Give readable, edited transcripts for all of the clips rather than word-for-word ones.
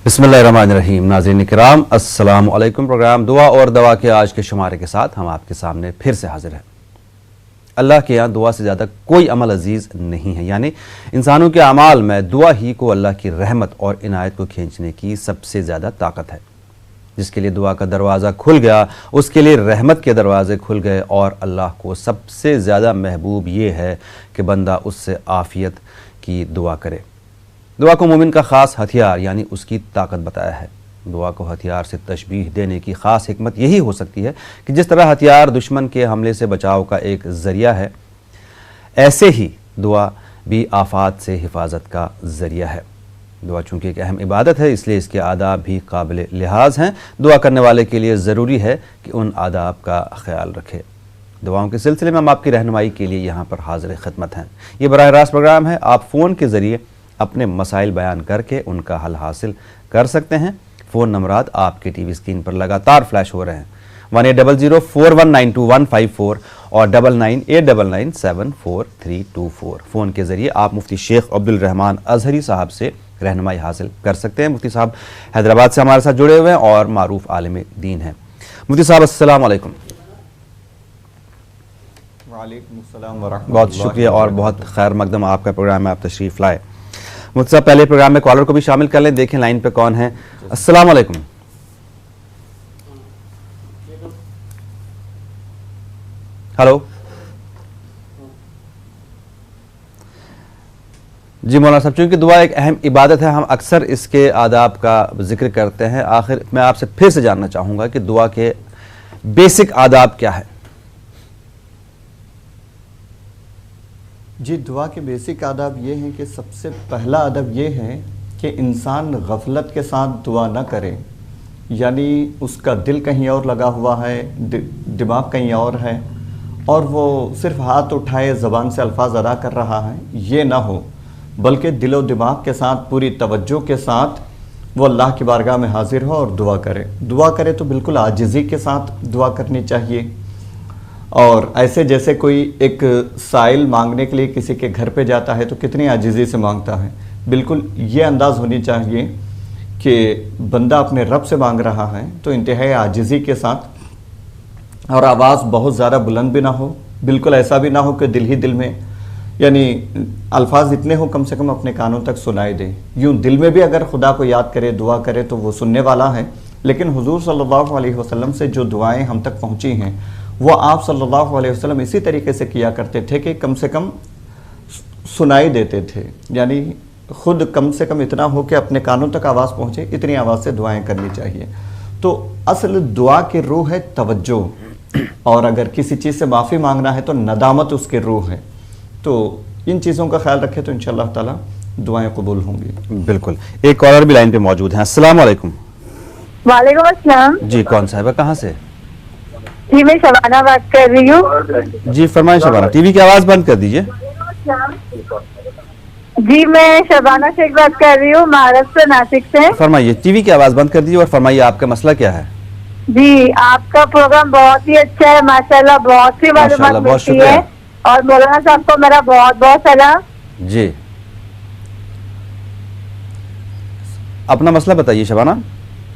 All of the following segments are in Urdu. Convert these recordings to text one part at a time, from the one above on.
بسم اللہ الرحمن الرحیم. ناظرین کرام السلام علیکم. پروگرام دعا اور دوا کے آج کے شمارے کے ساتھ ہم آپ کے سامنے پھر سے حاضر ہیں. اللہ کے یہاں دعا سے زیادہ کوئی عمل عزیز نہیں ہے، یعنی انسانوں کے اعمال میں دعا ہی کو اللہ کی رحمت اور عنایت کو کھینچنے کی سب سے زیادہ طاقت ہے. جس کے لیے دعا کا دروازہ کھل گیا اس کے لیے رحمت کے دروازے کھل گئے، اور اللہ کو سب سے زیادہ محبوب یہ ہے کہ بندہ اس سے عافیت کی دعا کرے. دعا کو مومن کا خاص ہتھیار یعنی اس کی طاقت بتایا ہے. دعا کو ہتھیار سے تشبیہ دینے کی خاص حکمت یہی ہو سکتی ہے کہ جس طرح ہتھیار دشمن کے حملے سے بچاؤ کا ایک ذریعہ ہے، ایسے ہی دعا بھی آفات سے حفاظت کا ذریعہ ہے. دعا چونکہ ایک اہم عبادت ہے، اس لیے اس کے آداب بھی قابل لحاظ ہیں. دعا کرنے والے کے لیے ضروری ہے کہ ان آداب کا خیال رکھے. دعاؤں کے سلسلے میں ہم آپ کی رہنمائی کے لیے یہاں پر حاضر خدمت ہیں. یہ براہ راست پروگرام ہے، آپ فون کے ذریعے اپنے مسائل بیان کر کے ان کا حل حاصل کر سکتے ہیں. فون نمبرات آپ کے ٹی وی اسکرین پر لگاتار فلیش ہو رہے ہیں. 180041925154 اور 9989974324. فون کے ذریعے آپ مفتی شیخ عبدالرحمان اظہری صاحب سے رہنمائی حاصل کر سکتے ہیں. مفتی صاحب حیدرآباد سے ہمارے ساتھ جڑے ہوئے ہیں اور معروف عالم دین ہیں. مفتی صاحب السلام علیکم. وعلیکم السلام ورحمۃ اللہ. بہت شکریہ اور بہت خیر مقدم آپ کا پروگرام میں آپ تشریف لائے. مفتی صاحب پہلے پروگرام میں کالر کو بھی شامل کر لیں، دیکھیں لائن پہ کون ہے. السلام علیکم. ہلو جی مولانا صاحب، چونکہ دعا ایک اہم عبادت ہے، ہم اکثر اس کے آداب کا ذکر کرتے ہیں. آخر میں آپ سے پھر سے جاننا چاہوں گا کہ دعا کے بیسک آداب کیا ہے؟ جی، دعا کے بیسک آداب یہ ہیں کہ سب سے پہلا ادب یہ ہے کہ انسان غفلت کے ساتھ دعا نہ کرے. یعنی اس کا دل کہیں اور لگا ہوا ہے، دماغ کہیں اور ہے، اور وہ صرف ہاتھ اٹھائے زبان سے الفاظ ادا کر رہا ہے، یہ نہ ہو، بلکہ دل و دماغ کے ساتھ پوری توجہ کے ساتھ وہ اللہ کی بارگاہ میں حاضر ہو اور دعا کرے. دعا کرے تو بالکل عاجزی کے ساتھ دعا کرنی چاہیے، اور ایسے جیسے کوئی ایک سائل مانگنے کے لیے کسی کے گھر پہ جاتا ہے تو کتنی عاجزی سے مانگتا ہے. بالکل یہ انداز ہونی چاہیے کہ بندہ اپنے رب سے مانگ رہا ہے تو انتہائی عاجزی کے ساتھ، اور آواز بہت زیادہ بلند بھی نہ ہو، بالکل ایسا بھی نہ ہو کہ دل ہی دل میں، یعنی الفاظ اتنے ہو کم سے کم اپنے کانوں تک سنائی دے. یوں دل میں بھی اگر خدا کو یاد کرے، دعا کرے تو وہ سننے والا ہے. لیکن حضور صلی اللہ علیہ وسلم سے جو دعائیں ہم تک پہنچی ہیں وہ آپ صلی اللہ علیہ وسلم اسی طریقے سے کیا کرتے تھے کہ کم سے کم سنائی دیتے تھے. یعنی خود کم سے کم اتنا ہو کہ اپنے کانوں تک آواز پہنچے، اتنی آواز سے دعائیں کرنی چاہیے. تو اصل دعا کی روح ہے توجہ، اور اگر کسی چیز سے معافی مانگنا ہے تو ندامت اس کی روح ہے. تو ان چیزوں کا خیال رکھے تو انشاءاللہ تعالی دعائیں قبول ہوں گی. بالکل. ایک کالر بھی لائن پہ موجود ہیں. السلام علیکم. وعلیکم السلام. جی کون صاحبہ، کہاں سے؟ جی میں شبانہ بات کر رہی ہوں. جی فرمائیں شبانہ. ٹی وی کی آواز بند کر دیجئے. جی میں شبانہ شیخ بات کر رہی ہوں، مہاراشٹر ناسک سے. فرمائیے، ٹی وی کی آواز بند کر دیجئے اور فرمائیے آپ کا مسئلہ کیا ہے؟ جی آپ کا پروگرام بہت ہی اچھا ہے ماشاءاللہ، بہت سی معلومات ملتی ہے، اور مولانا صاحب کو میرا بہت بہت سلام. جی اپنا مسئلہ بتائیے شبانہ.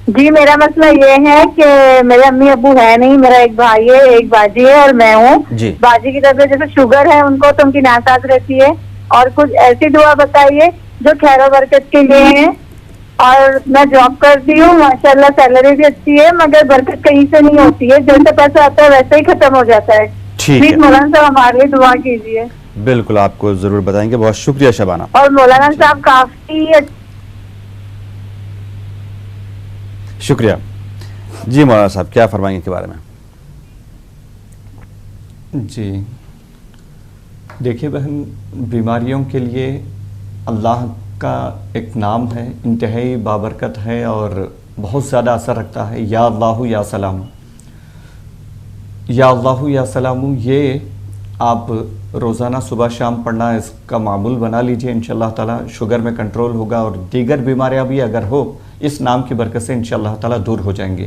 جی میرا مسئلہ یہ ہے کہ میرے امی ابو ہے نہیں، میرا ایک بھائی ہے، ایک باجی ہے اور میں ہوں. جی. باجی کی طبیعت جیسے شوگر ہے ان کو، تو ان کی ناساز رہتی ہے، اور کچھ ایسی دعا بتائیے جو خیر و برکت کے لیے ہیں. اور میں جاب کرتی ہوں، ماشاءاللہ سیلری بھی اچھی ہے، مگر برکت کہیں سے نہیں ہوتی ہے، جیسے پیسہ آتا ہے ویسے ہی ختم ہو جاتا ہے. پلیز مولانا صاحب ہمارے لیے دعا کیجیے. بالکل آپ کو ضرور بتائیں گے. بہت شکریہ شبانہ. اور مولانا صاحب کافی شکریہ. جی مولانا صاحب کیا فرمائیں گے کے بارے میں؟ جی دیکھیے بہن، بیماریوں کے لیے اللہ کا ایک نام ہے، انتہائی بابرکت ہے اور بہت زیادہ اثر رکھتا ہے. یا اللہ یا سلام، یا اللہ یا سلام، یہ آپ روزانہ صبح شام پڑھنا اس کا معمول بنا لیجئے. انشاءاللہ تعالی شوگر میں کنٹرول ہوگا، اور دیگر بیماریاں بھی اگر ہو اس نام کی برکت سے انشاءاللہ تعالی دور ہو جائیں گے.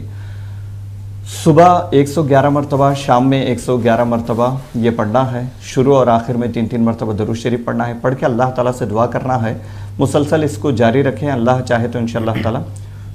صبح 111 مرتبہ، شام میں 111 مرتبہ یہ پڑھنا ہے. شروع اور آخر میں 3 مرتبہ درود شریف پڑھنا ہے. پڑھ کے اللہ تعالیٰ سے دعا کرنا ہے. مسلسل اس کو جاری رکھیں، اللہ چاہے تو انشاءاللہ تعالیٰ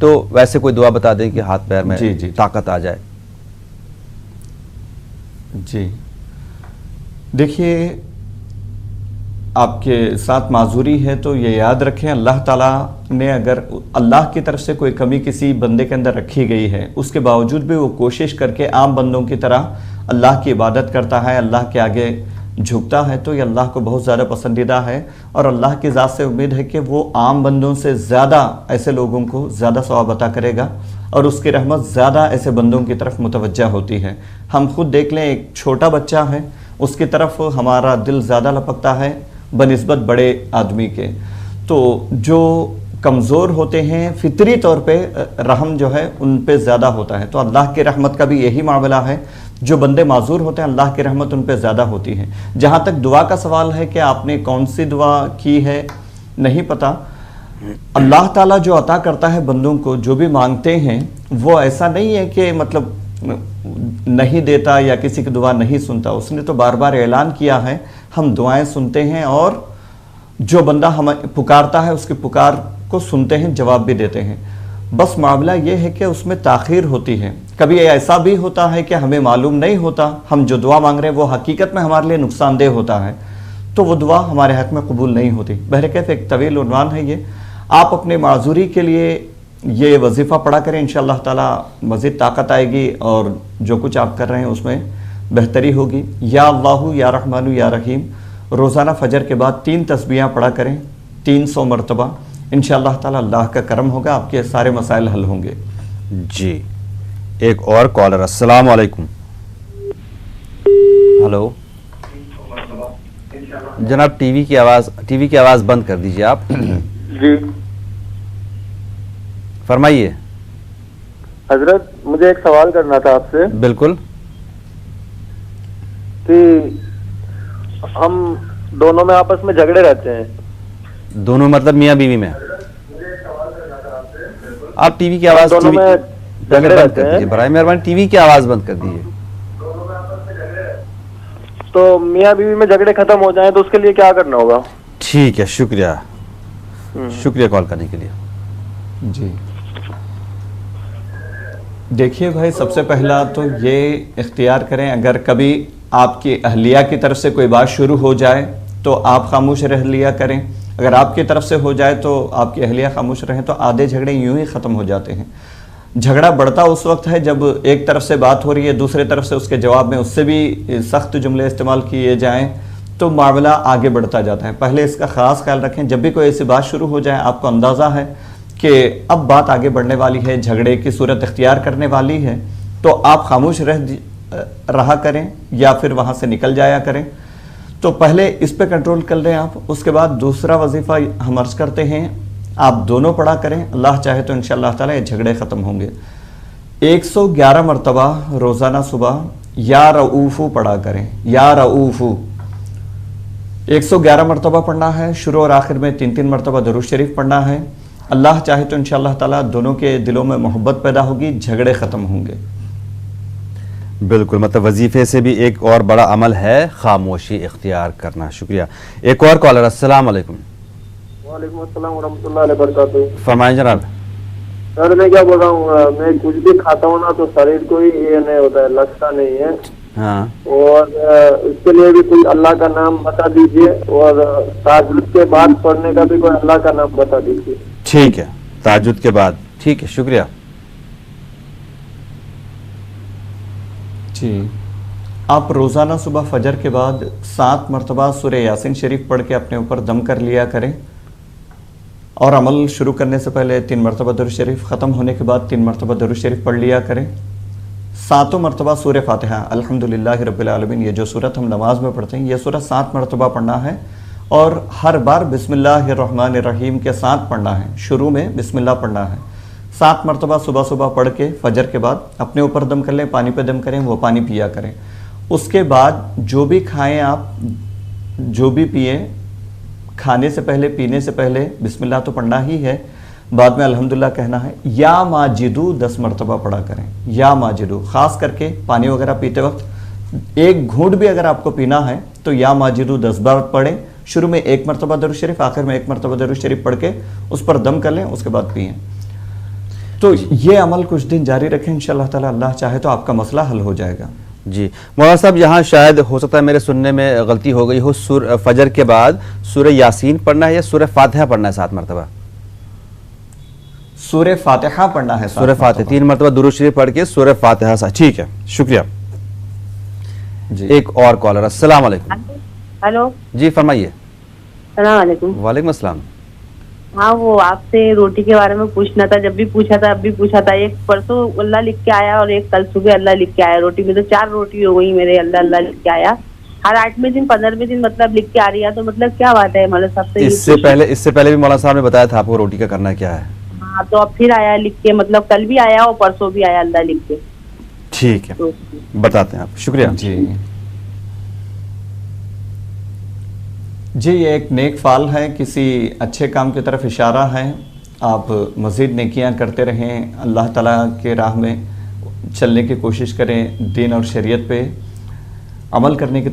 تو ویسے کوئی دعا بتا دیں کہ ہاتھ پیر میں جی طاقت آ جائے. جی دیکھیے آپ کے ساتھ معذوری ہے تو یہ یاد رکھیں اللہ تعالیٰ نے اگر اللہ کی طرف سے کوئی کمی کسی بندے کے اندر رکھی گئی ہے اس کے باوجود بھی وہ کوشش کر کے عام بندوں کی طرح اللہ کی عبادت کرتا ہے, اللہ کے آگے جھکتا ہے, تو یہ اللہ کو بہت زیادہ پسندیدہ ہے اور اللہ کی ذات سے امید ہے کہ وہ عام بندوں سے زیادہ ایسے لوگوں کو زیادہ ثواب عطا کرے گا اور اس کی رحمت زیادہ ایسے بندوں کی طرف متوجہ ہوتی ہے. ہم خود دیکھ لیں, ایک چھوٹا بچہ ہے اس کی طرف ہمارا دل زیادہ لپکتا ہے بنسبت بڑے آدمی کے. تو جو کمزور ہوتے ہیں فطری طور پہ رحم جو ہے ان پہ زیادہ ہوتا ہے, تو اللہ کی رحمت کا بھی یہی معاملہ ہے. جو بندے معذور ہوتے ہیں اللہ کی رحمت ان پہ زیادہ ہوتی ہے. جہاں تک دعا کا سوال ہے کہ آپ نے کون سی دعا کی ہے نہیں پتا, اللہ تعالیٰ جو عطا کرتا ہے بندوں کو جو بھی مانگتے ہیں وہ ایسا نہیں ہے کہ مطلب نہیں دیتا یا کسی کی دعا نہیں سنتا. اس نے تو بار بار اعلان کیا ہے ہم دعائیں سنتے ہیں اور جو بندہ ہمیں پکارتا ہے اس کی پکار کو سنتے ہیں, جواب بھی دیتے ہیں. بس معاملہ یہ ہے کہ اس میں تاخیر ہوتی ہے. کبھی ایسا بھی ہوتا ہے کہ ہمیں معلوم نہیں ہوتا ہم جو دعا مانگ رہے ہیں وہ حقیقت میں ہمارے لیے نقصان دہ ہوتا ہے, تو وہ دعا ہمارے حق میں قبول نہیں ہوتی. بہرکیف ایک طویل عنوان ہے یہ. آپ اپنے معذوری کے لیے یہ وظیفہ پڑھا کریں, انشاءاللہ تعالی مزید طاقت آئے گی اور جو کچھ آپ کر رہے ہیں اس میں بہتری ہوگی. یا اللہ یا رحمان یا رحیم روزانہ فجر کے بعد 3 تسبیحاں پڑھا کریں 300 مرتبہ, انشاءاللہ تعالی اللہ کا کرم ہوگا, آپ کے سارے مسائل حل ہوں گے. جی ایک اور کالر. السلام علیکم. ہلو جناب, ٹی وی کی آواز بند کر دیجیے آپ. جی فرمائیے. حضرت مجھے ایک سوال کرنا تھا آپ سے. بالکل. کہ ہم دونوں میں آپس میں جھگڑے رہتے ہیں. دونوں مطلب میاں بیوی میں؟ آپ ٹی وی کی آواز دونوں میں جھگڑے بند رہتے کر ہیں. دیجیے, برائے مہربانی ٹی وی کی آواز بند کر دیجیے. تو میاں بیوی میں جھگڑے ختم ہو جائیں تو اس کے لیے کیا کرنا ہوگا؟ ٹھیک ہے, شکریہ کال کرنے کے لیے. جی دیکھیے بھائی, سب سے پہلا تو یہ اختیار کریں اگر کبھی آپ کی اہلیہ کی طرف سے کوئی بات شروع ہو جائے تو آپ خاموش رہ لیا کریں. اگر آپ کی طرف سے ہو جائے تو آپ کی اہلیہ خاموش رہیں تو آدھے جھگڑے یوں ہی ختم ہو جاتے ہیں. جھگڑا بڑھتا اس وقت ہے جب ایک طرف سے بات ہو رہی ہے, دوسرے طرف سے اس کے جواب میں اس سے بھی سخت جملے استعمال کیے جائیں تو معاملہ آگے بڑھتا جاتا ہے. پہلے اس کا خاص خیال رکھیں, جب بھی کوئی ایسی بات شروع ہو جائے آپ کو اندازہ ہے کہ اب بات آگے بڑھنے والی ہے, جھگڑے کی صورت اختیار کرنے والی ہے, تو آپ خاموش رہا کریں یا پھر وہاں سے نکل جایا کریں. تو پہلے اس پہ کنٹرول کر لیں آپ. اس کے بعد دوسرا وظیفہ ہم عرض کرتے ہیں آپ دونوں پڑھا کریں, اللہ چاہے تو انشاءاللہ تعالی یہ جھگڑے ختم ہوں گے. 111 مرتبہ روزانہ صبح یا رؤوفو پڑھا کریں, یا رؤوفو 111 مرتبہ پڑھنا ہے. شروع اور آخر میں 3 مرتبہ درود شریف پڑھنا ہے. اللہ چاہے تو انشاءاللہ تعالی دونوں کے دلوں میں محبت پیدا ہوگی, جھگڑے ختم ہوں گے. بالکل, مطلب وظیفے سے بھی ایک اور بڑا عمل ہے خاموشی اختیار کرنا. شکریہ. ایک اور کالر. السلام علیکم. وعلیکم السلام ورحمۃ اللہ وبرکاتہ. فرمائیں جناب. سر میں کیا بول رہا ہوں, میں کچھ بھی کھاتا ہوں نا تو شریر کو ہی یہ نہیں ہوتا ہے, لگتا نہیں ہے. ہاں, اور اس کے لیے بھی کوئی اللہ کا نام بتا دیجئے, اور تہجد کے بعد پڑھنے کا بھی کوئی اللہ کا نام بتا دیجئے. ٹھیک ہے, تہجد کے بعد. ٹھیک ہے, شکریہ. جی آپ روزانہ صبح فجر کے بعد 7 مرتبہ سورہ یاسین شریف پڑھ کے اپنے اوپر دم کر لیا کریں, اور عمل شروع کرنے سے پہلے 3 مرتبہ درود شریف, ختم ہونے کے بعد 3 مرتبہ درود شریف پڑھ لیا کریں. 7 مرتبہ سورہ فاتحہ الحمدللہ رب العالمین, یہ جو سورت ہم نماز میں پڑھتے ہیں یہ سورت 7 مرتبہ پڑھنا ہے, اور ہر بار بسم اللہ الرحمن الرحیم کے ساتھ پڑھنا ہے. شروع میں بسم اللہ پڑھنا ہے. 7 مرتبہ صبح پڑھ کے فجر کے بعد اپنے اوپر دم کر لیں, پانی پہ دم کریں, وہ پانی پیا کریں. اس کے بعد جو بھی کھائیں آپ, جو بھی پئیں, کھانے سے پہلے پینے سے پہلے بسم اللہ تو پڑھنا ہی ہے, بعد میں الحمدللہ کہنا ہے. یا ماجدو 10 مرتبہ پڑھا کریں, یا ماجدو. خاص کر کے پانی وغیرہ پیتے وقت ایک گھونٹ بھی اگر آپ کو پینا ہے تو یا ماجدو 10 بار پڑھیں. شروع میں 1 مرتبہ درود شریف, آخر میں 1 مرتبہ درود شریف پڑھ کے اس پر دم کر لیں, اس کے بعد پئیں. تو یہ عمل کچھ دن جاری رکھیں، انشاءاللہ تعالی اللہ چاہے تو آپ کا مسئلہ حل ہو جائے گا۔ جی مولانا صاحب، یہاں شاید ہو سکتا ہے میرے سننے میں غلطی ہو گئی ہو، فجر کے بعد سورہ یاسین پڑھنا ہے یا سورہ فاتحہ پڑھنا ہے 7 مرتبہ؟ سورہ فاتحہ پڑھنا ہے، سورہ فاتحہ 3 مرتبہ درود شریف پڑھ کے سورہ فاتحہ سے، ٹھیک ہے، شکریہ۔ جی ایک اور کالر، السلام علیکم۔ ہلو، جی فرمائیے۔ السلام علیکم۔ وعلیکم السلام۔ ہاں، وہ آپ سے روٹی کے بارے میں پوچھنا تھا، جب بھی پوچھا تھا اب بھی پوچھا تھا۔ ایک پرسوں اللہ لکھ کے آیا اور ایک کل صبح اللہ لکھ کے آیا روٹی میں، تو 4 روٹی ہو گئی میرے، اللہ اللہ لکھ کے آیا۔ ہر 8ویں دن 15ویں دن مطلب لکھ کے آ رہی ہے، تو مطلب کیا بات ہے مولانا صاحب سے؟ اس سے پہلے بھی مولانا صاحب نے بتایا تھا آپ کو روٹی کا کرنا کیا ہے۔ ہاں، تو اب پھر آیا لکھ کے، مطلب کل بھی آیا اور پرسوں بھی آیا اللہ لکھ کے۔ ٹھیک ہے، بتاتے ہیں آپ، شکریہ۔ جی جی، یہ ایک نیک فعل ہے، کسی اچھے کام کی طرف اشارہ ہے۔ آپ مزید نیکیاں کرتے رہیں، اللہ تعالیٰ کے راہ میں چلنے کی کوشش کریں، دین اور شریعت پہ عمل کرنے کی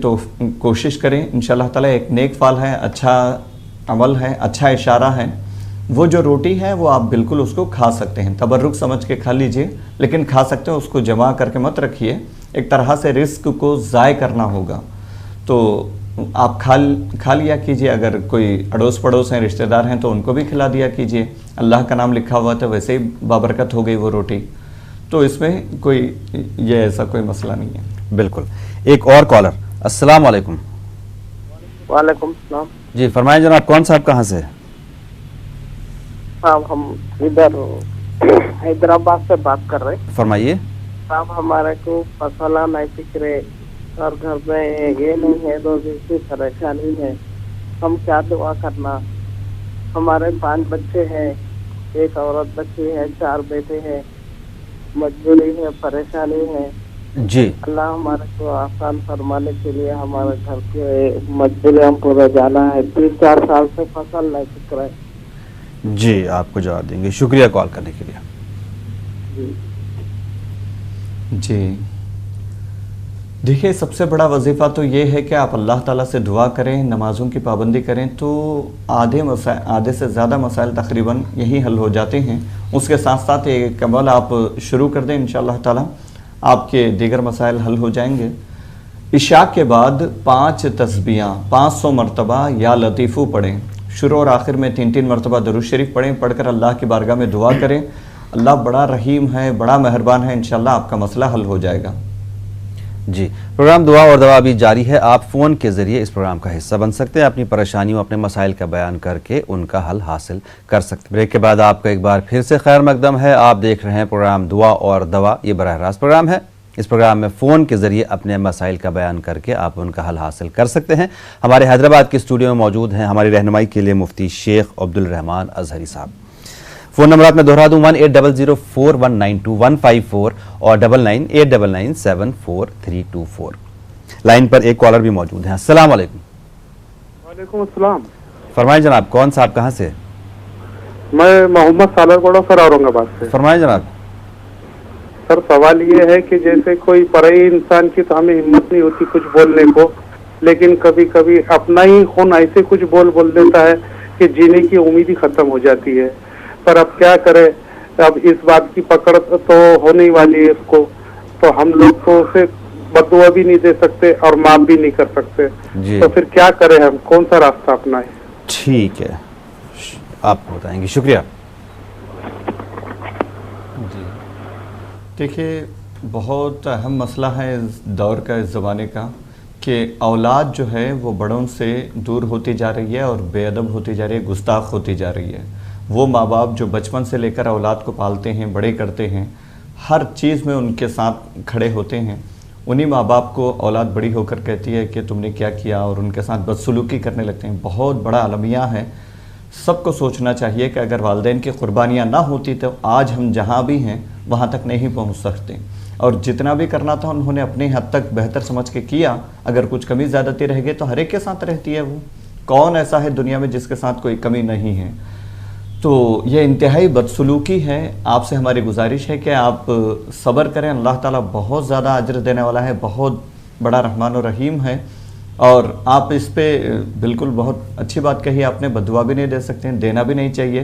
کوشش کریں، انشاءاللہ تعالیٰ ایک نیک فعل ہے، اچھا عمل ہے، اچھا اشارہ ہے۔ وہ جو روٹی ہے وہ آپ بالکل اس کو کھا سکتے ہیں، تبرک سمجھ کے کھا لیجئے، لیکن کھا سکتے ہیں، اس کو جمع کر کے مت رکھیے، ایک طرح سے رزق کو ضائع کرنا ہوگا۔ تو آپ کھا لیا کیجئے، اگر کوئی اڑوس پڑوس ہیں، رشتہ دار ہیں تو ان کو بھی کھلا دیا کیجئے، اللہ کا نام لکھا ہوا تو ویسے ہی بابرکت ہو گئی وہ روٹی، تو اس میں کوئی یہ ایسا کوئی مسئلہ نہیں ہے۔ بالکل۔ ایک اور کالر، السلام علیکم۔ وعلیکم السلام۔ جی فرمائیں جناب، کون صاحب کہاں سے؟ صاحب ہم ادھر حیدرآباد سے بات کر رہے ہیں۔ فرمائیے۔ صاحب ہمارے کو فصلہ نہیں فکرے اور گھر میں یہ نہیں ہے، روزی کی پریشانی ہے، ہم کیا دعا کرنا؟ ہمارے 5 بچے ہیں، ایک عورت بچی ہے، 4 بیٹے ہیں، مجبوری ہے، پریشانی ہے۔ جی اللہ ہمارے کو آسان فرمانے کے لیے ہمارے گھر کے مجبوری ہم پورا جانا ہے، 3-4 سال سے فصل نہیں فکر ہے۔ جی آپ کو جواب دیں گے، شکریہ کال کرنے کے لیے۔ جی دیکھیے، سب سے بڑا وظیفہ تو یہ ہے کہ آپ اللہ تعالیٰ سے دعا کریں، نمازوں کی پابندی کریں، تو آدھے سے زیادہ مسائل تقریباً یہی حل ہو جاتے ہیں۔ اس کے ساتھ ساتھ ایک عمل آپ شروع کر دیں، انشاءاللہ تعالیٰ آپ کے دیگر مسائل حل ہو جائیں گے۔ عشاء کے بعد 5 تسبیحاں 500 مرتبہ یا لطیفو پڑھیں، شروع اور آخر میں 3 مرتبہ درود شریف پڑھیں، پڑھ کر اللہ کی بارگاہ میں دعا کریں۔ اللہ بڑا رحیم ہے، بڑا مہربان ہے، انشاءاللہ آپ کا مسئلہ حل ہو جائے گا۔ جی پروگرام دعا اور دوا ابھی جاری ہے، آپ فون کے ذریعے اس پروگرام کا حصہ بن سکتے ہیں، اپنی پریشانیوں اپنے مسائل کا بیان کر کے ان کا حل حاصل کر سکتے ہیں۔ بریک کے بعد آپ کا ایک بار پھر سے خیر مقدم ہے، آپ دیکھ رہے ہیں پروگرام دعا اور دوا، یہ براہ راست پروگرام ہے۔ اس پروگرام میں فون کے ذریعے اپنے مسائل کا بیان کر کے آپ ان کا حل حاصل کر سکتے ہیں۔ ہمارے حیدرآباد کے اسٹوڈیو میں موجود ہیں ہماری رہنمائی کے لیے مفتی شیخ عبدالرحمان ازہری صاحب۔ فون نمبرات میں دہرا دوں 1-800-4192154 اور 9989974324۔ لائن پر ایک کالر بھی موجود ہیں، السلام علیکم۔ وعلیکم السلام۔ فرمائیں جناب، کون صاحب کہاں سے؟ میں محمد سالر گوڑا سر، اورنگ آباد سے۔ فرمائیں جناب۔ سر سوال یہ ہے کہ جیسے کوئی پرائی انسان کی تو ہمیں ہمت نہیں ہوتی کچھ بولنے کو، لیکن کبھی کبھی اپنا ہی خون ایسے کچھ بول دیتا ہے کہ جینے کی امید ہی ختم ہو جاتی ہے۔ پر اب کیا کرے، اب اس بات کی پکڑ تو ہونے والی ہے اس کو، تو ہم لوگ تو اسے بددعا بھی نہیں دے سکتے اور معاف بھی نہیں کر سکتے، تو پھر کیا کریں ہم، کون سا راستہ اپنائیں؟ ٹھیک ہے، آپ کو بتائیں گے، شکریہ۔ جی دیکھیے، بہت اہم مسئلہ ہے اس دور کا، اس زمانے کا، کہ اولاد جو ہے وہ بڑوں سے دور ہوتی جا رہی ہے اور بے ادب ہوتی جا رہی ہے، گستاخ ہوتی جا رہی ہے۔ وہ ماں باپ جو بچپن سے لے کر اولاد کو پالتے ہیں، بڑے کرتے ہیں، ہر چیز میں ان کے ساتھ کھڑے ہوتے ہیں، انہی ماں باپ کو اولاد بڑی ہو کر کہتی ہے کہ تم نے کیا کیا، اور ان کے ساتھ بدسلوکی کرنے لگتے ہیں۔ بہت بڑا المیہ ہے، سب کو سوچنا چاہیے کہ اگر والدین کی قربانیاں نہ ہوتی تو آج ہم جہاں بھی ہیں وہاں تک نہیں پہنچ سکتے، اور جتنا بھی کرنا تھا انہوں نے اپنے حد تک بہتر سمجھ کے کیا۔ اگر کچھ کمی زیادتی رہ گئی تو ہر ایک کے ساتھ رہتی ہے، وہ کون ایسا ہے دنیا میں جس کے ساتھ کوئی کمی نہیں ہے؟ تو یہ انتہائی بدسلوکی ہے۔ آپ سے ہماری گزارش ہے کہ آپ صبر کریں، اللہ تعالیٰ بہت زیادہ اجر دینے والا ہے، بہت بڑا رحمان و رحیم ہے، اور آپ اس پہ بالکل بہت اچھی بات کہی آپ نے، بددعا بھی نہیں دے سکتے ہیں، دینا بھی نہیں چاہیے۔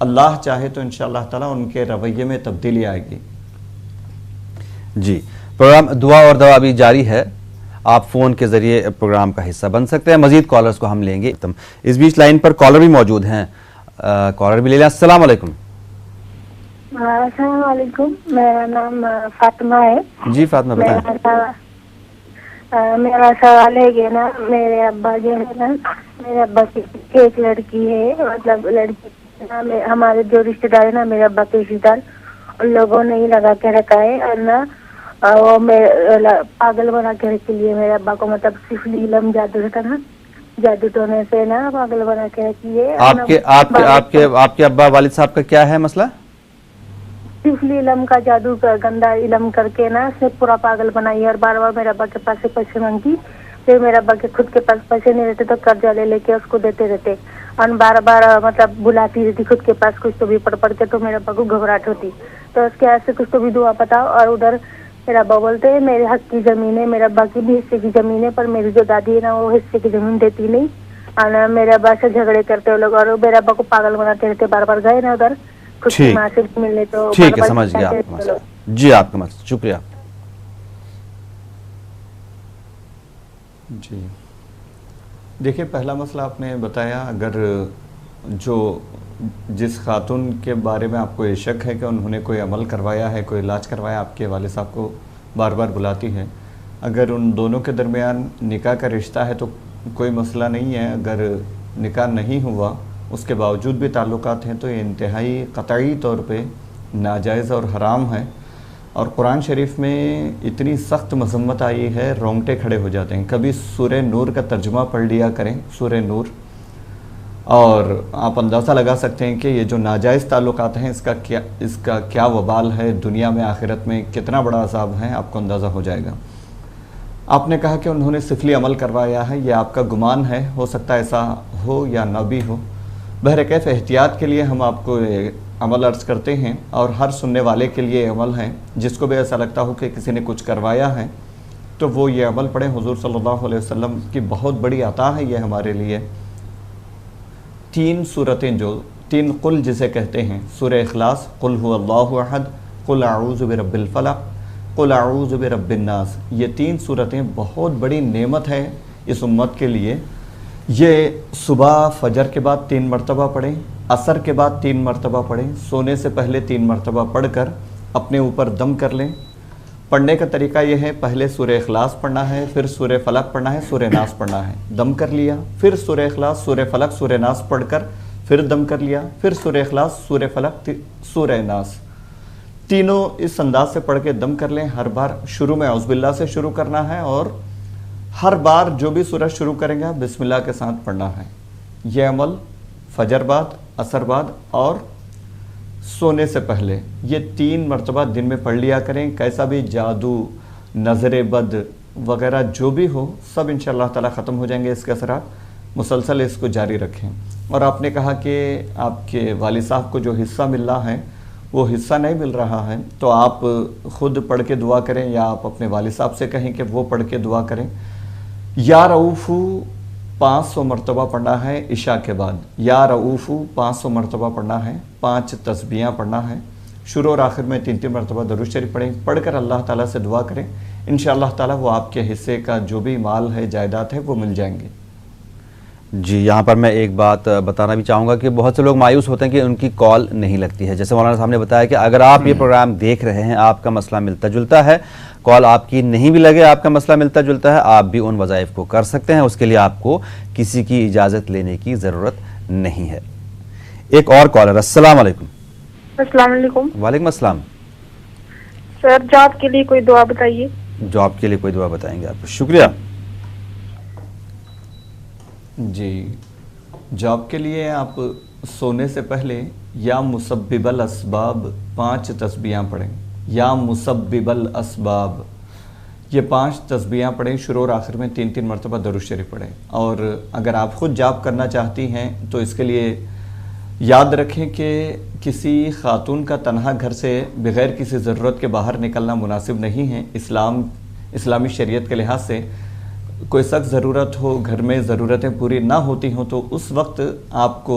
اللہ چاہے تو انشاءاللہ تعالیٰ ان کے رویے میں تبدیلی آئے گی. جی، پروگرام دعا اور دوا بھی جاری ہے. آپ فون کے ذریعے پروگرام کا حصہ بن سکتے ہیں. مزید کالرز کو ہم لیں گے. اس بیچ لائن پر کالر بھی موجود ہیں. کالر بھی لے لیں. السلام علیکم. السلام علیکم. میرا نام فاطمہ ہے. جی فاطمہ بتائیں. میرا سوال ہے کہ نا میرے ابا جو ہے نا، میرے ابا کی ایک لڑکی ہے، مطلب لڑکی ہمارے جو رشتے دار ہے نا، میرے ابا کے رشتے دار، ان لوگوں نے ہی لگا کے رکھا ہے. اور نا وہ پاگل بنا کے رکھ لیے میرے ابا کو، مطلب صرف نیلم جادو تھا نا، جادو ٹونے سے نا پاگل بنا کے رکھی ہے. آپ کے ابا والد صاحب کا کیا ہے مسئلہ؟ صرف علم کا جادو کا گندا علم کر کے نا اسے پورا پاگل بنائی. اور بار بار میرے ابا کے پاس سے پیسے مانگی، پھر میرے ابا کے خود کے پاس پیسے نہیں رہتے تو قرضہ لے کے اس کو دیتے رہتے، اور بار بار مطلب بلاتی رہتی خود کے پاس کچھ تو بھی پڑھ کے، تو میرے ابا کو گھبراہٹ ہوتی. تو اس کے ایسے کچھ تو بھی دعا بتاؤ. اور ادھر میرے ابا بولتے ہیں میرے حق کی زمین ہے، میرے ابا کی بھی حصے کی زمین ہے، پر میری جو دادی ہے نا وہ حصے کی زمین دیتی نہیں. اور میرے ابا سے جھگڑے کرتے وہ لوگ، اور میرے ابا کو پاگل بناتے رہتے. بار بار گئے نا ادھر ٹھیک ہے، سمجھ گیا آپ کا مسئلہ. جی آپ کا مسئلہ، شکریہ. جی دیکھیے، پہلا مسئلہ آپ نے بتایا، اگر جس خاتون کے بارے میں آپ کو یہ شک ہے کہ انہوں نے کوئی عمل کروایا ہے، کوئی علاج کروایا، آپ کے والد صاحب کو بار بار بلاتی ہے، اگر ان دونوں کے درمیان نکاح کا رشتہ ہے تو کوئی مسئلہ نہیں ہے. اگر نکاح نہیں ہوا اس کے باوجود بھی تعلقات ہیں تو یہ انتہائی قطعی طور پہ ناجائز اور حرام ہے. اور قرآن شریف میں اتنی سخت مذمت آئی ہے، رونگٹے کھڑے ہو جاتے ہیں. کبھی سورہ نور کا ترجمہ پڑھ لیا کریں، سورہ نور، اور آپ اندازہ لگا سکتے ہیں کہ یہ جو ناجائز تعلقات ہیں اس کا کیا وبال ہے دنیا میں، آخرت میں کتنا بڑا عذاب ہے، آپ کو اندازہ ہو جائے گا. آپ نے کہا کہ انہوں نے سفلی عمل کروایا ہے، یہ آپ کا گمان ہے، ہو سکتا ہے ایسا ہو یا نہ بھی ہو. بہرکیف احتیاط کے لیے ہم آپ کو عمل عرض کرتے ہیں، اور ہر سننے والے کے لیے عمل ہے. جس کو بھی ایسا لگتا ہو کہ کسی نے کچھ کروایا ہے تو وہ یہ عمل پڑھیں. حضور صلی اللہ علیہ وسلم کی بہت بڑی عطا ہے یہ ہمارے لیے. 3 صورتیں جو 3 قل جسے کہتے ہیں، سورہ اخلاص، قل هو اللہ احد، قل اعوذ برب الفلق، قل اعوذ برب الناس، یہ 3 صورتیں بہت بڑی نعمت ہے اس امت کے لیے. یہ صبح فجر کے بعد 3 مرتبہ پڑھیں، عصر کے بعد 3 مرتبہ پڑھیں، سونے سے پہلے 3 مرتبہ پڑھ کر اپنے اوپر دم کر لیں. پڑھنے کا طریقہ یہ ہے، پہلے سورہ اخلاص پڑھنا ہے، پھر سورہ فلق پڑھنا ہے، سورہ ناس پڑھنا ہے. دم کر لیا، پھر سورہ اخلاص، سورہ فلق، سورہ ناس پڑھ کر پھر دم کر لیا، پھر سورہ اخلاص، سورہ فلق، سورہ ناس. تینوں اس انداز سے پڑھ کے دم کر لیں. ہر بار شروع میں اعوذ باللہ سے شروع کرنا ہے، اور ہر بار جو بھی سورہ شروع کریں گے بسم اللہ کے ساتھ پڑھنا ہے. یہ عمل فجر بعد، عصر بعد اور سونے سے پہلے یہ 3 مرتبہ دن میں پڑھ لیا کریں. کیسا بھی جادو، نظر بد وغیرہ جو بھی ہو سب انشاءاللہ تعالی ختم ہو جائیں گے اس کے اثرات. مسلسل اس کو جاری رکھیں. اور آپ نے کہا کہ آپ کے والد صاحب کو جو حصہ مل رہا ہے وہ حصہ نہیں مل رہا ہے، تو آپ خود پڑھ کے دعا کریں، یا آپ اپنے والد صاحب سے کہیں کہ وہ پڑھ کے دعا کریں. یا رؤوف 500 مرتبہ پڑھنا ہے عشاء کے بعد. یا رؤوف 500 مرتبہ پڑھنا ہے، 5 تسبیحاں پڑھنا ہے. شروع اور آخر میں 3 مرتبہ درود شریف پڑھیں. پڑھ کر اللہ تعالیٰ سے دعا کریں، انشاءاللہ تعالیٰ وہ آپ کے حصے کا جو بھی مال ہے، جائیداد ہے، وہ مل جائیں گے. جی یہاں پر میں ایک بات بتانا بھی چاہوں گا کہ بہت سے لوگ مایوس ہوتے ہیں کہ ان کی کال نہیں لگتی ہے. جیسے مولانا صاحب نے بتایا کہ اگر آپ یہ پروگرام دیکھ رہے ہیں، آپ کا مسئلہ ملتا جلتا ہے، کال آپ کی نہیں بھی لگے، آپ کا مسئلہ ملتا جلتا ہے، آپ بھی ان وظائف کو کر سکتے ہیں. اس کے لیے آپ کو کسی کی اجازت لینے کی ضرورت نہیں ہے. ایک اور کالر. السلام علیکم. السلام علیکم. وعلیکم السلام. سر جاب کے لیے کوئی دعا بتائیے. جاب کے لیے کوئی دعا بتائیں گے آپ کو. شکریہ. جی جاب کے لیے آپ سونے سے پہلے یا مسبب الاسباب 5 تسبیحاں پڑھیں. یا مسبب الاسباب یہ 5 تسبیحاں پڑھیں. شروع اور آخر میں 3 مرتبہ درود شریف پڑھیں. اور اگر آپ خود جاب کرنا چاہتی ہیں تو اس کے لیے یاد رکھیں کہ کسی خاتون کا تنہا گھر سے بغیر کسی ضرورت کے باہر نکلنا مناسب نہیں ہے. اسلامی شریعت کے لحاظ سے کوئی سخت ضرورت ہو، گھر میں ضرورتیں پوری نہ ہوتی ہوں، تو اس وقت آپ کو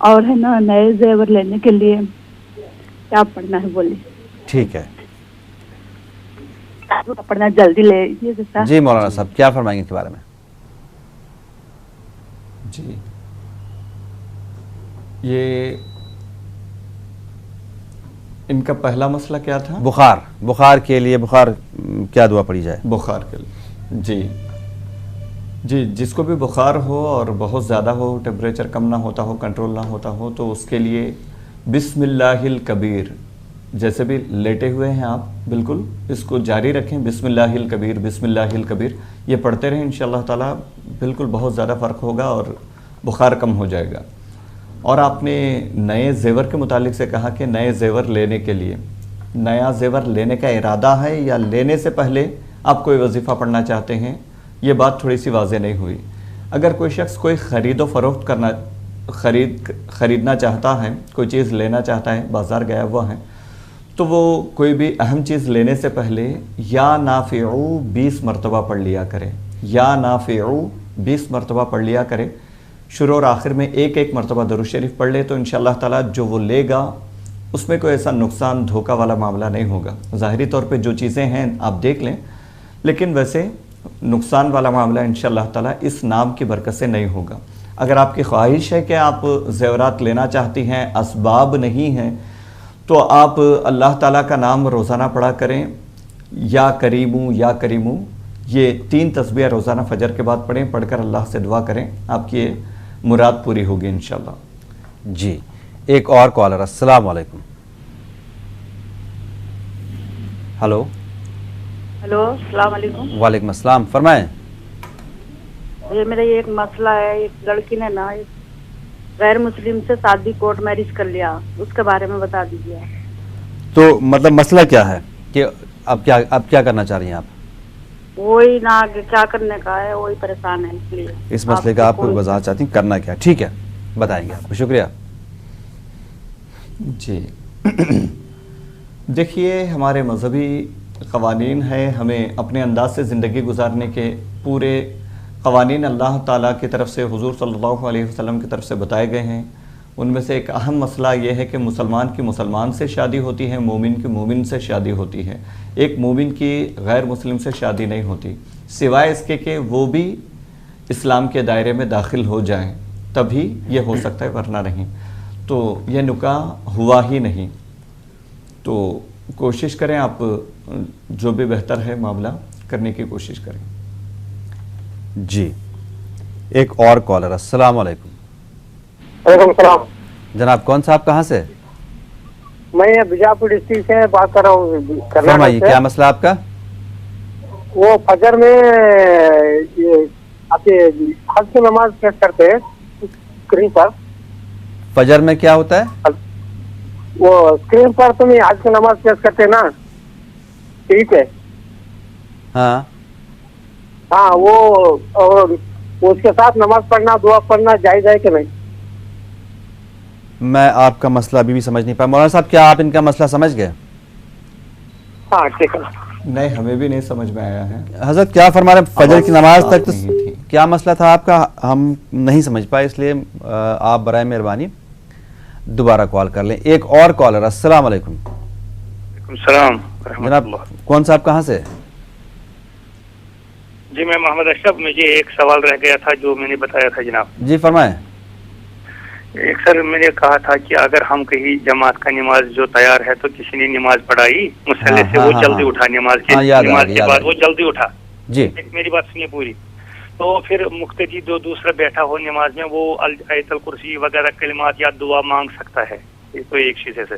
اور ہے نا نئے زیور لینے کے لیے کیا پڑھنا ہے بولیے؟ ٹھیک ہے پڑھنا جلدی لے لیجیے. جی مولانا صاحب کیا فرمائیں گے اس کے بارے میں؟ جی یہ ان کا پہلا مسئلہ کیا تھا؟ بخار کے لیے کیا دعا پڑھی جائے؟ بخار کے لیے جی جس کو بھی بخار ہو اور بہت زیادہ ہو، ٹیمپریچر کم نہ ہوتا ہو، کنٹرول نہ ہوتا ہو، تو اس کے لیے بسم اللہ الکبیر، جیسے بھی لیٹے ہوئے ہیں آپ بالکل اس کو جاری رکھیں، بسم اللہ الکبیر بسم اللہ الکبیر، یہ پڑھتے رہیں انشاءاللہ تعالی بالکل بہت زیادہ فرق ہوگا اور بخار کم ہو جائے گا. اور آپ نے نئے زیور کے متعلق سے کہا کہ نئے زیور لینے کے لیے، نیا زیور لینے کا ارادہ ہے یا لینے سے پہلے آپ کوئی وظیفہ پڑھنا چاہتے ہیں؟ یہ بات تھوڑی سی واضح نہیں ہوئی. اگر کوئی شخص کوئی خرید و فروخت خریدنا چاہتا ہے، کوئی چیز لینا چاہتا ہے، بازار گیا ہوا ہے، تو وہ کوئی بھی اہم چیز لینے سے پہلے یا نافعو 20 مرتبہ پڑھ لیا کرے، یا نافعو 20 مرتبہ پڑھ لیا کرے. شروع اور آخر میں ایک مرتبہ درود شریف پڑھ لے تو انشاءاللہ تعالی جو وہ لے گا اس میں کوئی ایسا نقصان دھوکہ والا معاملہ نہیں ہوگا. ظاہری طور پہ جو چیزیں ہیں آپ دیکھ لیں، لیکن ویسے نقصان والا معاملہ انشاءاللہ تعالی اس نام کی برکت سے نہیں ہوگا. اگر آپ کی خواہش ہے کہ آپ زیورات لینا چاہتی ہیں، اسباب نہیں ہیں، تو آپ اللہ تعالیٰ کا نام روزانہ پڑھا کریں، یا کریمو یا کریمو، یہ 3 تسبیح روزانہ فجر کے بعد پڑھیں، پڑھ کر اللہ سے دعا کریں، آپ کی مراد پوری ہوگی انشاءاللہ. جی ایک اور کالر. السلام علیکم. ہلو. السلام علیکم. وعلیکم السلام، فرمائیں. یہ میرا یہ ایک مسئلہ ہے، ایک لڑکی نے نا غیر مسلم سے شادی کورٹ میرج کر لیا، اس کے بارے میں بتا دیجیے. تو مطلب مسئلہ کیا ہے کہ اب کیا کرنا چاہ رہی ہیں آپ؟ وہی نہ کیا کرنے کا ہے، وہی پریشان ہے، اس لیے اس مسئلے کا آپ کو وضاحت چاہتی ہیں، کرنا کیا؟ ٹھیک ہے بتائیں گے آپ کو. شکریہ. جی دیکھیے ہمارے مذہبی قوانین ہیں، ہمیں اپنے انداز سے زندگی گزارنے کے پورے قوانین اللہ تعالیٰ کی طرف سے، حضور صلی اللہ علیہ وسلم کی طرف سے بتائے گئے ہیں. ان میں سے ایک اہم مسئلہ یہ ہے کہ مسلمان کی مسلمان سے شادی ہوتی ہے، مومن کی مومن سے شادی ہوتی ہے. ایک مومن کی غیر مسلم سے شادی نہیں ہوتی، سوائے اس کے کہ وہ بھی اسلام کے دائرے میں داخل ہو جائیں، تبھی یہ ہو سکتا ہے، ورنہ نہیں. تو یہ نکاح ہوا ہی نہیں. تو کوشش کریں آپ جو بھی بہتر ہے معاملہ کرنے کی کوشش کریں. جی ایک اور کالر. السلام علیکم. وعلیکم السلام. جناب کون صاحب کہاں سے؟ میں بیجاپور ڈسٹرکٹ سے بات کر رہا ہوں. فرمائیے کیا مسئلہ آپ کا؟ وہ فجر میں آپ حج کی نماز پیش کرتے ہیں اسکرین پر. فجر میں کیا ہوتا ہے؟ وہ اسکرین پر تم حج کی نماز پیش کرتے ہیں نا، ٹھیک ہے؟ ہاں وہ اور اس کے ساتھ نماز پڑھنا، دعا پڑھنا جائز ہے کہ نہیں؟ میں آپ کا مسئلہ ابھی بھی سمجھ نہیں پایا. مولانا صاحب کیا آپ ان کا مسئلہ سمجھ گئے؟ ہاں ٹھیک ہے. نہیں ہمیں بھی نہیں سمجھ میں آیا ہے. حضرت کیا فرما رہے ہیں؟ فجر کی نماز تک تو کیا مسئلہ تھا آپ کا؟ ہم نہیں سمجھ پائے، اس لیے آپ برائے مہربانی دوبارہ کال کر لیں. ایک اور کالر. السلام علیکم. وعلیکم السلام. جناب کون صاحب کہاں سے؟ جی میں محمد اشرف. مجھے ایک سوال رہ گیا تھا جو میں نے بتایا تھا جناب. جی فرمائیں. ایک سر میں نے کہا تھا کہ اگر ہم کہیں جماعت کا نماز جو تیار ہے تو کسی نے نماز پڑھائی مسئلے سے، وہ جلدی اٹھا نماز کے بعد وہ جلدی اٹھا. جی میری بات سنیے پوری. تو پھر مقتدی جو دوسرا بیٹھا ہو نماز میں، وہ آیت الکرسی وغیرہ کلمات یا دعا مانگ سکتا ہے. یہ تو ایک چیز ہے سر.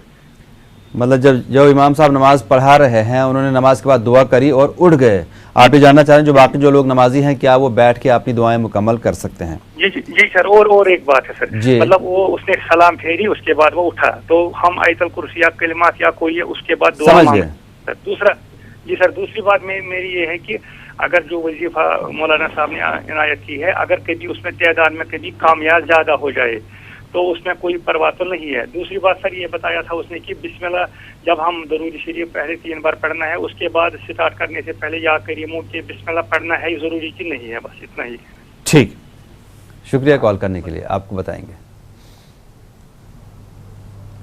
مطلب جب امام صاحب نماز پڑھا رہے ہیں، انہوں نے نماز کے بعد دعا کری اور اٹھ گئے، آپ یہ جاننا چاہ رہے ہیں جو باقی جو لوگ نمازی ہیں کیا وہ بیٹھ کے اپنی دعائیں مکمل کر سکتے ہیں؟ جی سر. اور ایک بات ہے سر، مطلب وہ اس نے سلام پھیری، اس کے بعد وہ اٹھا، تو ہم آیت الکرسی یا کلمات یا کوئی اس کے بعد دعا مانگ. دوسرا جی سر دوسری بات میری یہ ہے کہ اگر جو وظیفہ مولانا صاحب نے عنایت کی ہے، اگر کبھی اس میں تعداد میں کبھی کامیاب زیادہ ہو جائے تو اس میں کوئی پرواہ تو نہیں ہے. دوسری بات سر یہ بتایا تھا اس نے کہ بسم اللہ جب ہم درود شریف پہلے 3 بار پڑھنا ہے، اس کے بعد سٹارٹ کرنے سے پہلے یا کریموں کے بسم اللہ پڑھنا ہے، ضروری کی نہیں ہے. بس اتنا ہی. ٹھیک، شکریہ کال کرنے کے لیے. آپ کو بتائیں گے.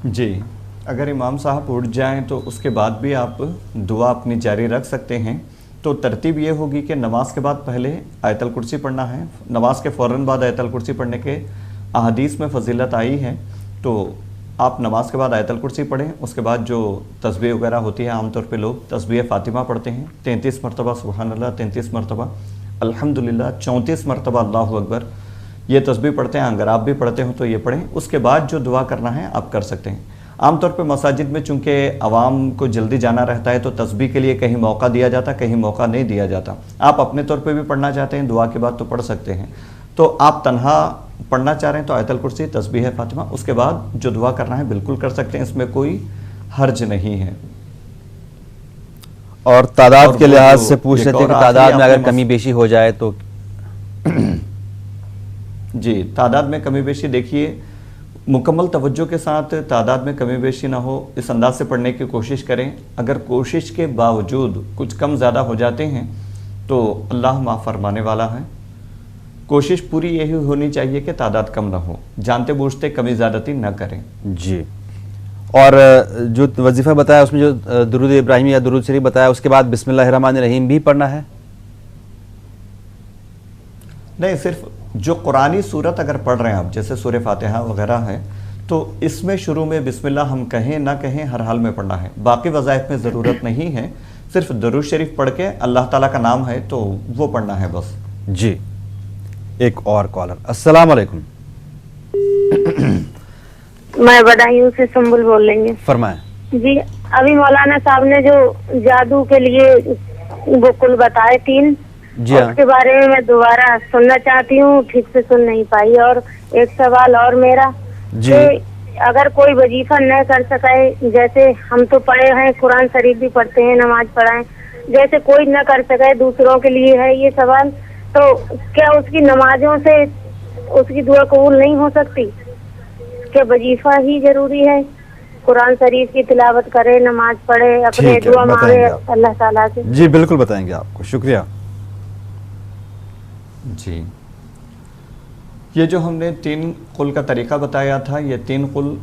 جی، اگر امام صاحب اٹھ جائیں تو اس کے بعد بھی آپ دعا اپنی جاری رکھ سکتے ہیں. تو ترتیب یہ ہوگی کہ نماز کے بعد پہلے آیت الکرسی پڑھنا ہے. نماز کے فوراً بعد آیت الکرسی پڑھنے کے احادیث میں فضیلت آئی ہے. تو آپ نماز کے بعد آیت الکرسی پڑھیں. اس کے بعد جو تسبیح وغیرہ ہوتی ہے، عام طور پہ لوگ تسبیح فاطمہ پڑھتے ہیں 33 مرتبہ سبحان اللہ، 33 مرتبہ الحمدللہ، 34 مرتبہ اللہ اکبر. یہ تسبیح پڑھتے ہیں. اگر آپ بھی پڑھتے ہو تو یہ پڑھیں. اس کے بعد جو دعا کرنا ہے آپ کر سکتے ہیں. عام طور پہ مساجد میں چونکہ عوام کو جلدی جانا رہتا ہے تو تسبیح کے لیے کہیں موقع دیا جاتا، کہیں موقع نہیں دیا جاتا. آپ اپنے طور پہ بھی پڑھنا چاہتے ہیں دعا کے بعد تو پڑھ سکتے ہیں. تو آپ تنہا پڑھنا چاہ رہے ہیں تو آیت الکرسی، تسبیح فاطمہ، اس کے بعد جو دعا کرنا ہے بالکل کر سکتے ہیں. اس میں کوئی حرج نہیں ہے. اور تعداد کے لحاظ سے پوچھ لیتے ہیں کہ تعداد میں اگر کمی بیشی ہو جائے تو جی، تعداد میں کمی بیشی دیکھیے مکمل توجہ کے ساتھ تعداد میں کمی بیشی نہ ہو اس انداز سے پڑھنے کی کوشش کریں. اگر کوشش کے باوجود کچھ کم زیادہ ہو جاتے ہیں تو اللہ معاف فرمانے والا ہے. کوشش پوری یہی ہونی چاہیے کہ تعداد کم نہ ہو. جانتے بوجھتے کمی زیادتی نہ کریں. جی، اور جو وظیفہ بتایا اس میں جو درود ابراہیمی یا درود شریف بتایا اس کے بعد بسم اللہ الرحمن الرحیم بھی پڑھنا ہے؟ نہیں، صرف جو قرآنی صورت اگر پڑھ رہے ہیں آپ، جیسے سورہ فاتحہ وغیرہ ہے، تو اس میں شروع میں بسم اللہ ہم کہیں نہ کہیں ہر حال میں پڑھنا ہے. باقی وظائف میں ضرورت نہیں ہے. صرف درود شریف پڑھ کے اللہ تعالیٰ کا نام ہے تو وہ پڑھنا ہے بس. جی، ایک اور کالر. السلام علیکم. میں بدایوں سے سنبل بول رہی ہوں. فرمائیں. جی، ابھی مولانا صاحب نے جو جادو کے لیے وہ کل بتائے 3، اس کے بارے میں دوبارہ سننا چاہتی ہوں، ٹھیک سے سن نہیں پائی. اور ایک سوال اور میرا کہ اگر کوئی وظیفہ نہ کر سکے، جیسے ہم تو پڑھے ہیں قرآن شریف بھی پڑھتے ہیں، نماز پڑھائیں، جیسے کوئی نہ کر سکے دوسروں کے لیے ہے یہ سوال، تو کیا اس کی نمازوں سے اس کی دعا قبول نہیں ہو سکتی؟ کہ وظیفہ ہی ضروری ہے، قرآن شریف کی تلاوت کرے، نماز پڑھے، اپنے دعا مانگے اللہ تعالیٰ سے؟ جی بالکل بتائیں گے آپ کو. شکریہ. جی، یہ جو ہم نے 3 قل کا طریقہ بتایا تھا، یہ 3 قل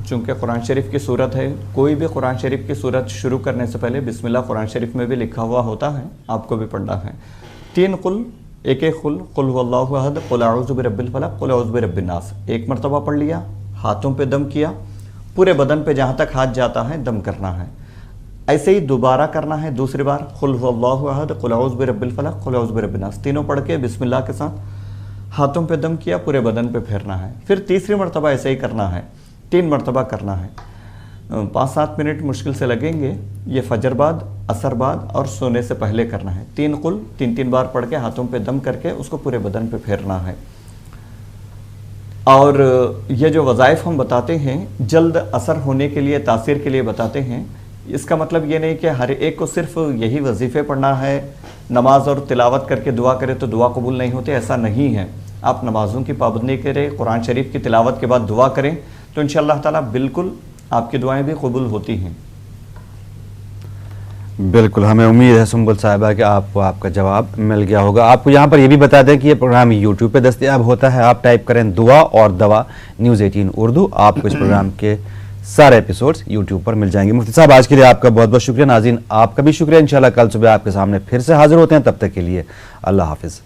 چونکہ قرآن شریف کی صورت ہے، کوئی بھی قرآن شریف کی صورت شروع کرنے سے پہلے بسم اللہ قرآن شریف میں بھی لکھا ہوا ہوتا ہے، آپ کو بھی پڑھنا ہے. 3 قل، ایک قل، قل هو اللہ احد، قل اعوذ برب الفلق، قل اعوذ برب الناس، ایک مرتبہ پڑھ لیا، ہاتھوں پہ دم کیا، پورے بدن پہ جہاں تک ہاتھ جاتا ہے دم کرنا ہے. ایسے ہی دوبارہ کرنا ہے دوسری بار، قل هو اللہ احد، قل اعوذ برب الفلق، قل اعوذ برب الناس، تینوں پڑھ کے بسم اللہ کے ساتھ ہاتھوں پہ دم کیا، پورے بدن پہ پھیرنا ہے. پھر تیسری مرتبہ ایسے ہی کرنا ہے، 3 مرتبہ کرنا ہے. 5-7 منٹ مشکل سے لگیں گے. یہ فجر بعد، عصر بعد اور سونے سے پہلے کرنا ہے. 3 قل 3 بار پڑھ کے ہاتھوں پہ دم کر کے اس کو پورے بدن پہ پھیرنا ہے. اور یہ جو وظائف ہم بتاتے ہیں جلد اثر ہونے کے لیے، تاثیر کے لیے بتاتے ہیں. اس کا مطلب یہ نہیں کہ ہر ایک کو صرف یہی وظیفے پڑھنا ہے، نماز اور تلاوت کر کے دعا کرے تو دعا قبول نہیں ہوتی، ایسا نہیں ہے. آپ نمازوں کی پابندی کریں، قرآن شریف کی تلاوت کے بعد دعا کریں تو انشاءاللہ تعالیٰ بالکل آپ کی دعائیں بھی قبول ہوتی ہیں. بالکل، ہمیں امید ہے سنبل صاحبہ کہ آپ کو آپ کا جواب مل گیا ہوگا. آپ کو یہاں پر یہ بھی بتا دیں کہ یہ پروگرام یوٹیوب پہ دستیاب ہوتا ہے. آپ ٹائپ کریں دعا اور دوا نیوز 18 اردو، آپ کو اس پروگرام کے سارے ایپیسوڈز یوٹیوب پر مل جائیں گے. مفتی صاحب آج کے لیے آپ کا بہت بہت شکریہ. ناظرین آپ کا بھی شکریہ. انشاءاللہ کل صبح آپ کے سامنے پھر سے حاضر ہوتے ہیں. تب تک کے لیے اللہ حافظ.